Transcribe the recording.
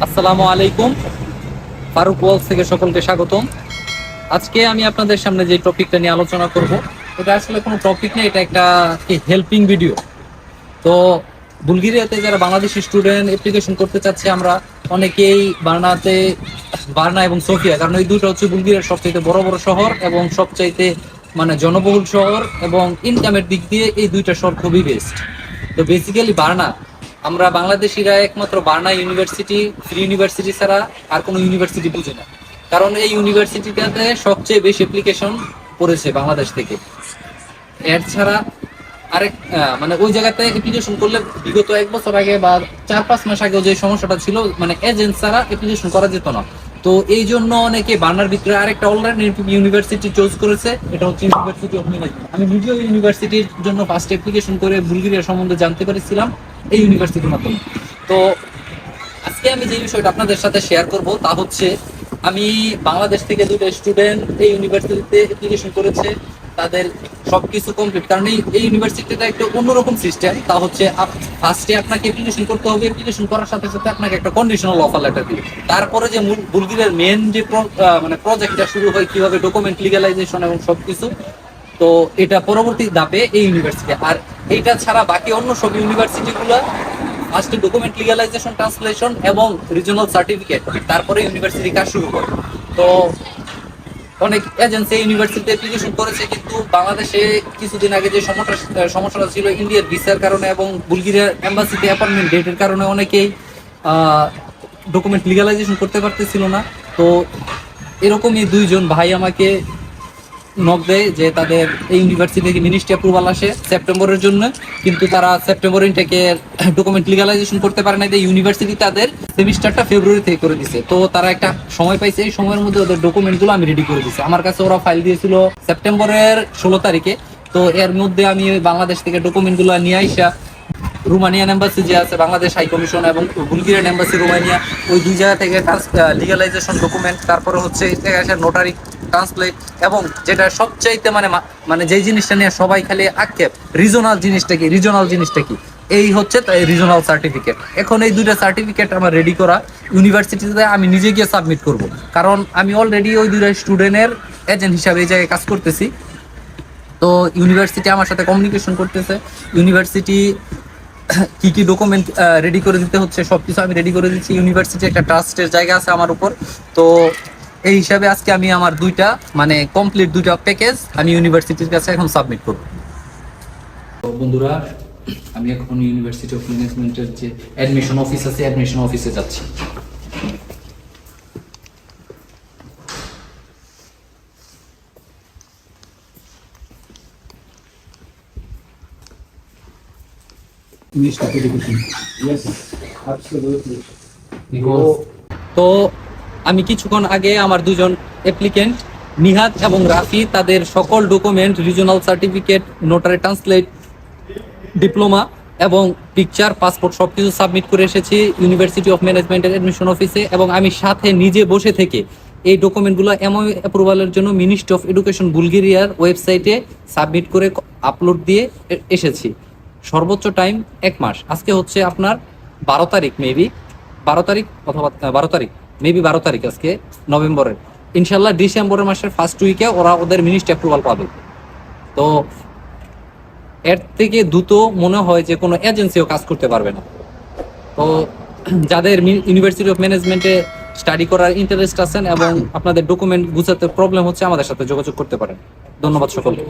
আসসালামু আলাইকুম। ফারুক ওয়ালস থেকে সকলকে স্বাগতম। আজকে আমি আপনাদের সামনে যে টপিকটা নিয়ে আলোচনা করব, এটা আসলে কোনো টপিক না, এটা একটা হেল্পিং ভিডিও। তো বুলগেরিয়াতে যারা বাংলাদেশি স্টুডেন্ট অ্যাপ্লিকেশন করতে চাচ্ছে, আমরা অনেকেই বার্না এবং সোফিয়া, কারণ এই দুটো হচ্ছে বুলগেরিয়ার সবচাইতে বড় বড় শহর এবং সবচাইতে মানে জনবহুল শহর, এবং ইনকামের দিক দিয়ে এই দুইটা শহর খুবই বেস্ট। তো বেসিক্যালি বার্না, আমরা বাংলাদেশিরা একমাত্র বার্না ইউনিভার্সিটি, ফ্রি ইউনিভার্সিটি ছাড়া আর কোনো ইউনিভার্সিটি বুঝি না, কারণ এই ইউনিভার্সিটিটাতে সবচেয়ে বেশি অ্যাপ্লিকেশন পড়েছে বাংলাদেশ থেকে। এর ছাড়া আরেক মানে ওই জায়গাতে অ্যাপ্লিকেশন করলে বিগত 1 বছর আগে বা 4-5 মাস আগে যে সমস্যাটা ছিল, মানে এজেন্ট ছাড়া অ্যাপ্লিকেশন করা যেত না। তো এই জন্য অনেকে বার্নার ভিতরে আরেকটা অনলাইন ইউনিভার্সিটি চুজ করেছে, এটা হচ্ছে ইউনিভার্সিটি অফ ম্যানেজমেন্ট। আমি নিজেও ইউনিভার্সিটির জন্য ফার্স্ট অ্যাপ্লিকেশন করে বুলগেরিয়া সম্বন্ধে জানতে পেরেছিলাম এই ইউনিভার্সিটির মাধ্যমে। তো আজকে আমি যে বিষয়টা আপনাদের সাথে শেয়ার করব তা হচ্ছে, আমি বাংলাদেশ থেকে দুটো স্টুডেন্ট এই ইউনিভার্সিটিতে অ্যাপ্লিকেশন করেছে, তাদের সবকিছু কমপ্লিট। কারণ এই ইউনিভার্সিটিতে একটা অন্যরকম সিস্টেম, তা হচ্ছে ফার্স্টে আপনাকে অ্যাপ্লিকেশন করতে হবে, অ্যাপ্লিকেশন করার সাথে সাথে আপনাকে একটা কন্ডিশনাল অফার লেটার দিবে। তারপরে যে বুলগেরিয়ার মেন যে মানে প্রজেক্টটা শুরু হয়, কিভাবে ডকুমেন্ট লিগালাইজেশন এবং সবকিছু, তো এটা পরবর্তী ধাপে এই ইউনিভার্সিটি। আর এইটা ছাড়া বাকি অন্য সব ইউনিভার্সিটিগুলো ফার্স্টে ডকুমেন্ট লিগালাইজেশন, ট্রান্সলেশন এবং রিজিওনাল সার্টিফিকেট, তারপরে ইউনিভার্সিটি কাজ শুরু করে। তো অনেক এজেন্সি ইউনিভার্সিটিতে অ্যাপ্লিকেশন করেছে, কিন্তু বাংলাদেশে কিছুদিন আগে যে সমস্যাটা ছিল ইন্ডিয়ার ভিসার কারণে এবং বুলগেরিয়ার এম্বাসিতে অ্যাপয়েন্টমেন্ট ডেটের কারণে, অনেকেই ডকুমেন্ট লিগালাইজেশন করতে পারতেছিল না। তো এরকমই দুইজন ভাই আমাকে নক দেয় যে তাদের এই ইউনিভার্সিটি থেকে মিনিস্ট্রি অ্যাপ্রুভাল আসে সেপ্টেম্বরের জন্য, কিন্তু তারা সেপ্টেম্বর ইনটেকে ডকুমেন্ট লিগালাইজেশন করতে পারে না। ইউনিভার্সিটি তাদের সেমিস্টারটা ফেব্রুয়ারি থেকে করে দিছে। তো তারা একটা সময় পাইছে, এই সময়ের মধ্যে ওদের ডকুমেন্টগুলো আমি রেডি করে দিছি। আমার কাছে ওরা ফাইল দিয়েছিল সেপ্টেম্বরের 16 তারিখে। তো এর মধ্যে আমি বাংলাদেশ থেকে ডকুমেন্টগুলো নিয়ে আইসা রোমানিয়ান এম্বাসি যে আছে, বাংলাদেশ হাই কমিশন এবং বুলগেরিয়ান এম্বাসি রোমানিয়া, ওই দুই জায়গা থেকে লিগালাইজেশন ডকুমেন্ট, তারপরে হচ্ছে নোটারি ট্রান্সলেট, এবং যেটা সবচাইতে মানে যেই জিনিসটা নিয়ে সবাই খালি আক্ষেপ, রিজনাল জিনিসটা কি, এই হচ্ছে তাই রিজনাল সার্টিফিকেট। এখন এই দুইটা সার্টিফিকেট আমার রেডি করা, ইউনিভার্সিটিতে আমি নিজে গিয়ে সাবমিট করব, কারণ আমি অলরেডি ওই দুইটা স্টুডেন্টের এজেন্ট হিসাবে এই জায়গায় কাজ করতেছি। তো ইউনিভার্সিটি আমার সাথে কমিউনিকেশন করতেছে, ইউনিভার্সিটি কি কি ডকুমেন্ট রেডি করে দিতে হচ্ছে সবকিছু আমি রেডি করে দিচ্ছি। ইউনিভার্সিটি একটা ট্রাস্টের জায়গা আছে আমার উপর। তো এই হিসাবে আজকে আমি আমার দুইটা মানে কমপ্লিট দুইটা প্যাকেজ আমি ইউনিভার্সিটির কাছে এখন সাবমিট করব। তো বন্ধুরা, আমি এখন ইউনিভার্সিটি অফ ম্যানেজমেন্টের যে অ্যাডমিশন অফিস আছে, অ্যাডমিশন অফিসে যাচ্ছি। তো আমি কিছুক্ষণ আগে আমার দুজন অ্যাপ্লিকেন্ট নিহাত এবং রাফি তাদের সকল document, regional certificate, notary translate, diploma এবং পিকচার, পাসপোর্ট সবকিছু সাবমিট করে এসেছি ইউনিভার্সিটি অফ ম্যানেজমেন্টের অ্যাডমিশন অফিসে। এবং আমি সাথে নিজে বসে থেকে এই ডকুমেন্টগুলো এমওইউ অ্যাপ্রুভালের জন্য মিনিস্ট্রি অফ এডুকেশন বুলগেরিয়ার ওয়েবসাইটে সাবমিট করে আপলোড দিয়ে এসেছি। সর্বোচ্চ টাইম 1 মাস। আজকে হচ্ছে আপনার 12 তারিখ, মেবি 12 তারিখ অথবা 12 তারিখ, মেবি 12 তারিখ আজকে নভেম্বরের। ইনশাল্লাহ ডিসেম্বরের মাসের ফার্স্ট উইকে ওরা ওদের মিনিস্ট্রি অ্যাপ্রুভাল পাবে। তো এর থেকে দ্রুত মনে হয় যে কোনো এজেন্সিও কাজ করতে পারবে না। তো যাদের ইউনিভার্সিটি অফ ম্যানেজমেন্টে স্টাডি করার ইন্টারেস্ট আছেন এবং আপনাদের ডকুমেন্ট গুছাতে প্রবলেম হচ্ছে, আমাদের সাথে যোগাযোগ করতে পারেন। ধন্যবাদ সকলকে।